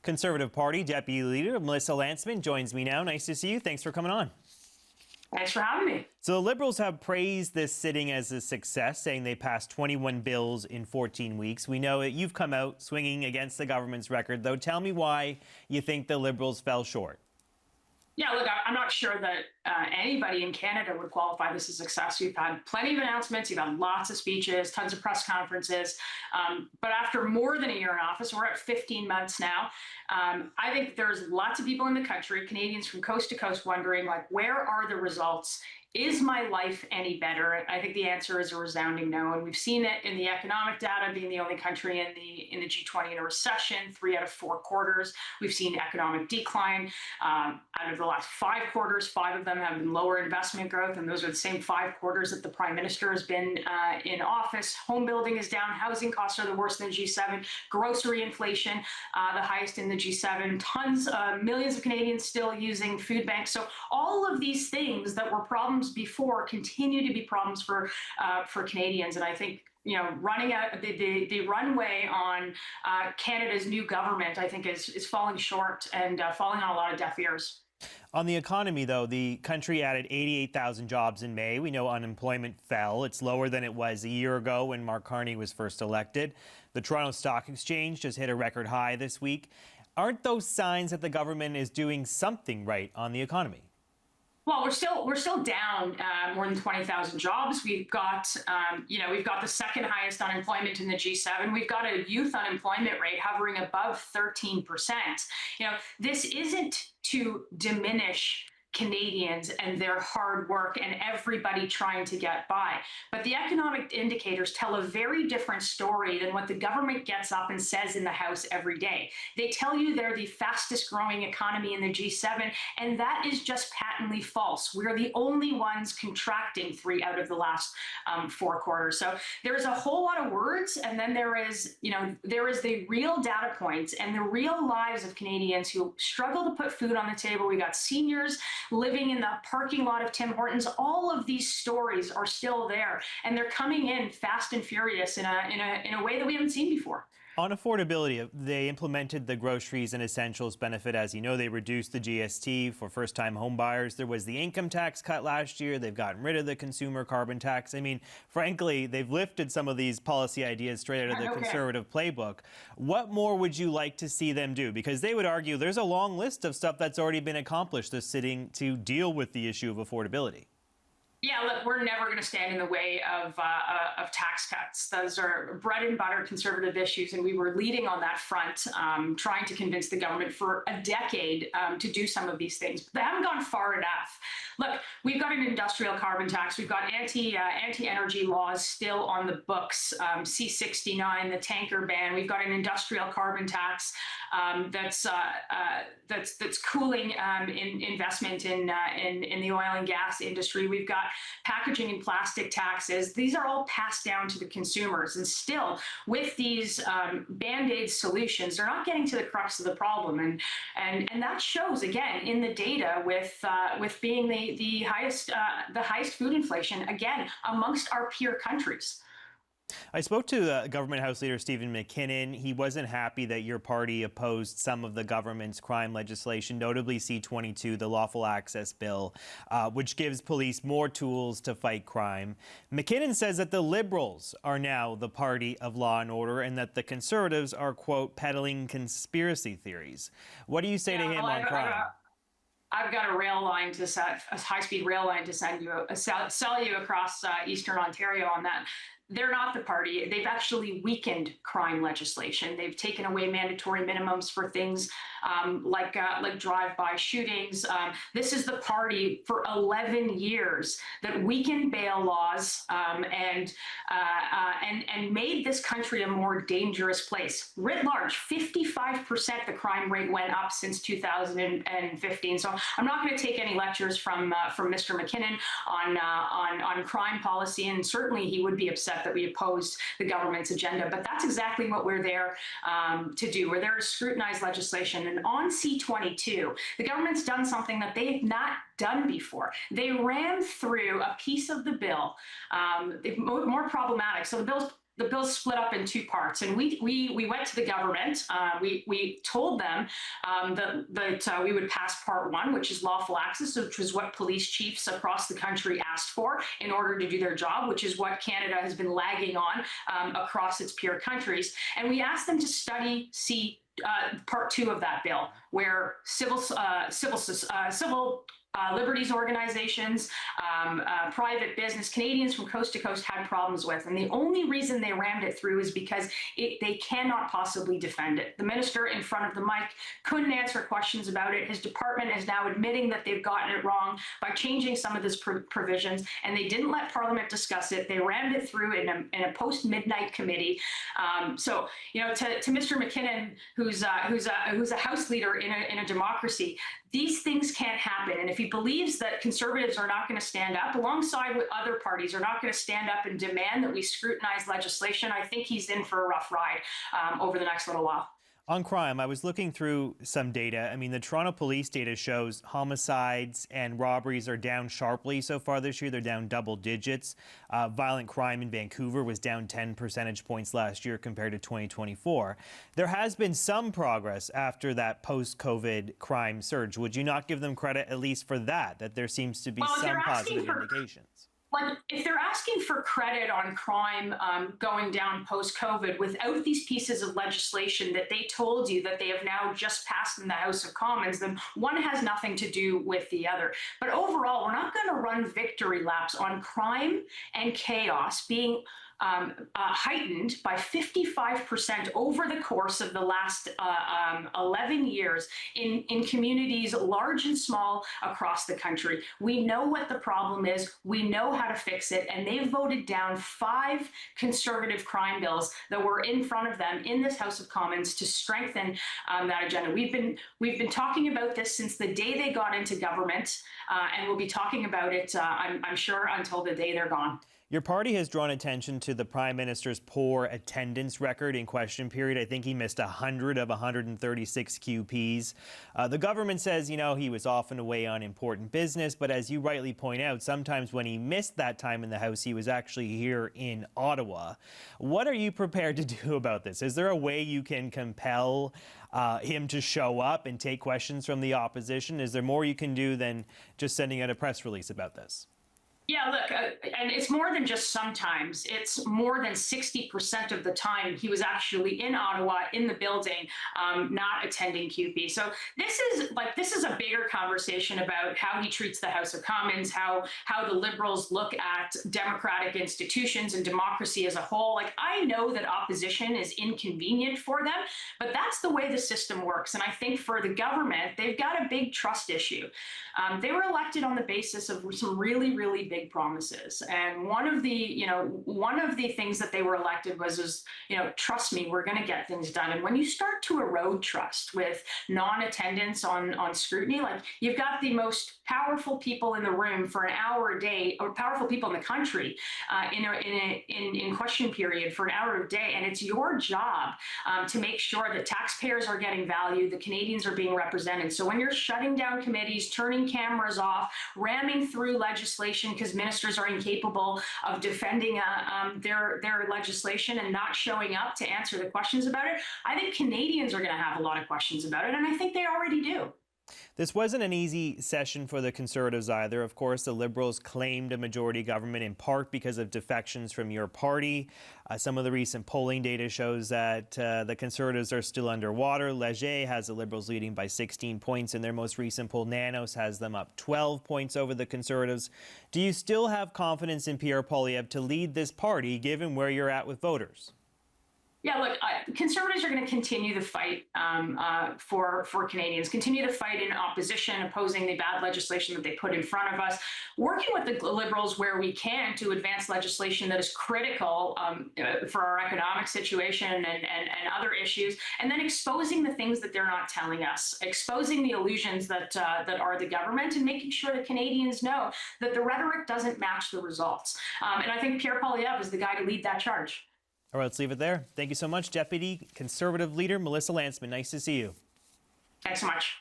Conservative Party Deputy Leader Melissa Lantsman joins me now. Nice to see you. Thanks for coming on. Thanks for having me. So the Liberals have praised this sitting as a success, saying they passed 21 bills in 14 weeks. We know that you've come out swinging against the government's record, though. Tell me why you think the Liberals fell short. Yeah, look, I'm not sure that anybody in Canada would qualify this as a success. We've had plenty of announcements, you've had lots of speeches, tons of press conferences. But after more than a year in office, we're at 15 months now. I think there's lots of people in the country, Canadians from coast to coast, wondering, like, where are the results? Is my life any better? I think the answer is a resounding no. And we've seen it in the economic data, being the only country in the G20 in a recession, 3 out of 4 quarters. We've seen economic decline. Out of the last 5 quarters, 5 of them have been lower investment growth. And those are the same 5 quarters that the Prime Minister has been in office. Home building is down. Housing costs are the worst in the G7. Grocery inflation, the highest in the G7. Millions of Canadians still using food banks. So all of these things that were problems before continue to be problems for Canadians, and I think running out the runway on Canada's new government, I think is falling short and falling on a lot of deaf ears. On the economy, though, the country added 88,000 jobs in May. We know unemployment fell. It's lower than it was a year ago when Mark Carney was first elected. The Toronto Stock Exchange just hit a record high this week. Aren't those signs that the government is doing something right on the economy? Well, we're still down more than 20,000 jobs. We've got the second highest unemployment in the G7. We've got a youth unemployment rate hovering above 13%. This isn't to diminish Canadians and their hard work and everybody trying to get by. But the economic indicators tell a very different story than what the government gets up and says in the House every day. They tell you they're the fastest growing economy in the G7, and that is just patently false. We're the only ones contracting 3 out of the last 4 quarters. So there's a whole lot of words, and then there is the real data points and the real lives of Canadians who struggle to put food on the table. We got seniors living in the parking lot of Tim Hortons. All of these stories are still there, and they're coming in fast and furious in a way that we haven't seen before. On affordability, they implemented the groceries and essentials benefit. As you know, they reduced the GST for first-time home buyers. There was the income tax cut last year. They've gotten rid of the consumer carbon tax. I mean, frankly, they've lifted some of these policy ideas straight out of the Conservative playbook. What more would you like to see them do? Because they would argue there's a long list of stuff that's already been accomplished this sitting to deal with the issue of affordability. Yeah, look, we're never going to stand in the way of tax cuts. Those are bread and butter conservative issues, and we were leading on that front, trying to convince the government for a decade to do some of these things. But they haven't gone far enough. Look, we've got an industrial carbon tax. We've got anti-energy laws still on the books, C-69, the tanker ban. We've got an industrial carbon tax that's cooling investment in the oil and gas industry. We've got packaging and plastic taxes. These are all passed down to the consumers, and still with these band-aid solutions, they're not getting to the crux of the problem, and that shows again in the data with being the highest food inflation again amongst our peer countries. I spoke to Government House Leader Stephen McKinnon. He wasn't happy that your party opposed some of the government's crime legislation, notably C-22, the Lawful Access Bill, which gives police more tools to fight crime. McKinnon says that the Liberals are now the party of law and order and that the Conservatives are, quote, peddling conspiracy theories. What do you say to him on crime? I've got a high-speed rail line to sell you across Eastern Ontario on that. They're not the party. They've actually weakened crime legislation. They've taken away mandatory minimums for things like drive-by shootings. This is the party for 11 years that weakened bail laws and made this country a more dangerous place. Writ large, 55% the crime rate went up since 2015. So I'm not going to take any lectures from Mr. McKinnon on crime policy, and certainly he would be upset that we opposed the government's agenda. But that's exactly what we're there to do. We're there to scrutinize legislation. And on C-22, the government's done something that they've not done before. They ran through a piece of the bill, more problematic. So the bill's the bill's split up in two parts, and we went to the government. We told them that we would pass part one, which is lawful access, which was what police chiefs across the country asked for in order to do their job, which is what Canada has been lagging on across its peer countries. And we asked them to study part two of that bill, where civil liberties organizations, private business, Canadians from coast to coast had problems with. And the only reason they rammed it through is because they cannot possibly defend it. The minister in front of the mic couldn't answer questions about it. His department is now admitting that they've gotten it wrong by changing some of these provisions, and they didn't let Parliament discuss it. They rammed it through in a post-midnight committee. So, you know, to Mr. McKinnon, who's a House leader in a democracy, these things can't happen. And if he believes that Conservatives are not going to stand up, alongside with other parties, are not going to stand up and demand that we scrutinize legislation, I think he's in for a rough ride over the next little while. On crime, I was looking through some data. I mean, the Toronto police data shows homicides and robberies are down sharply so far this year. They're down double digits. Violent crime in Vancouver was down 10 percentage points last year compared to 2024. There has been some progress after that post-COVID crime surge. Would you not give them credit at least for that there seems to be some positive indications? Like, if they're asking for credit on crime going down post-COVID without these pieces of legislation that they told you that they have now just passed in the House of Commons, then one has nothing to do with the other. But overall, we're not going to run victory laps on crime and chaos being heightened by 55% over the course of the last 11 years in communities large and small across the country. We know what the problem is. We know how to fix it. And they've voted down 5 Conservative crime bills that were in front of them in this House of Commons to strengthen that agenda. We've been talking about this since the day they got into government, and we'll be talking about it, I'm sure, until the day they're gone. Your party has drawn attention to the Prime Minister's poor attendance record in question period. I think he missed 100 of 136 QPs. The government says, you know, he was often away on important business, but as you rightly point out, sometimes when he missed that time in the House, he was actually here in Ottawa. What are you prepared to do about this? Is there a way you can compel him to show up and take questions from the opposition? Is there more you can do than just sending out a press release about this? Yeah, look, and it's more than just sometimes. It's more than 60% of the time he was actually in Ottawa, in the building, not attending QP. So this is a bigger conversation about how he treats the House of Commons, how the Liberals look at democratic institutions and democracy as a whole. Like, I know that opposition is inconvenient for them, but that's the way the system works. And I think for the government, they've got a big trust issue. They were elected on the basis of some really, really big promises. And one of the things that they were elected was, trust me, we're going to get things done. And when you start to erode trust with non-attendance on scrutiny, like, you've got the most powerful people in the room for an hour a day, or powerful people in the country in question period for an hour a day. And it's your job to make sure that taxpayers are getting value, the Canadians are being represented. So when you're shutting down committees, turning cameras off, ramming through legislation because ministers are incapable of defending their legislation and not showing up to answer the questions about it, I think Canadians are going to have a lot of questions about it, and I think they already do. This wasn't an easy session for the Conservatives either. Of course, the Liberals claimed a majority government in part because of defections from your party. Some of the recent polling data shows that the Conservatives are still underwater. Leger has the Liberals leading by 16 points in their most recent poll. Nanos has them up 12 points over the Conservatives. Do you still have confidence in Pierre Poilievre to lead this party, given where you're at with voters? Yeah, look, Conservatives are going to continue the fight for Canadians, continue to fight in opposition, opposing the bad legislation that they put in front of us, working with the Liberals where we can to advance legislation that is critical for our economic situation and other issues, and then exposing the things that they're not telling us, exposing the illusions that are the government, and making sure that Canadians know that the rhetoric doesn't match the results. And I think Pierre Poilievre is the guy to lead that charge. All right, let's leave it there. Thank you so much, Deputy Conservative Leader Melissa Lantsman. Nice to see you. Thanks so much.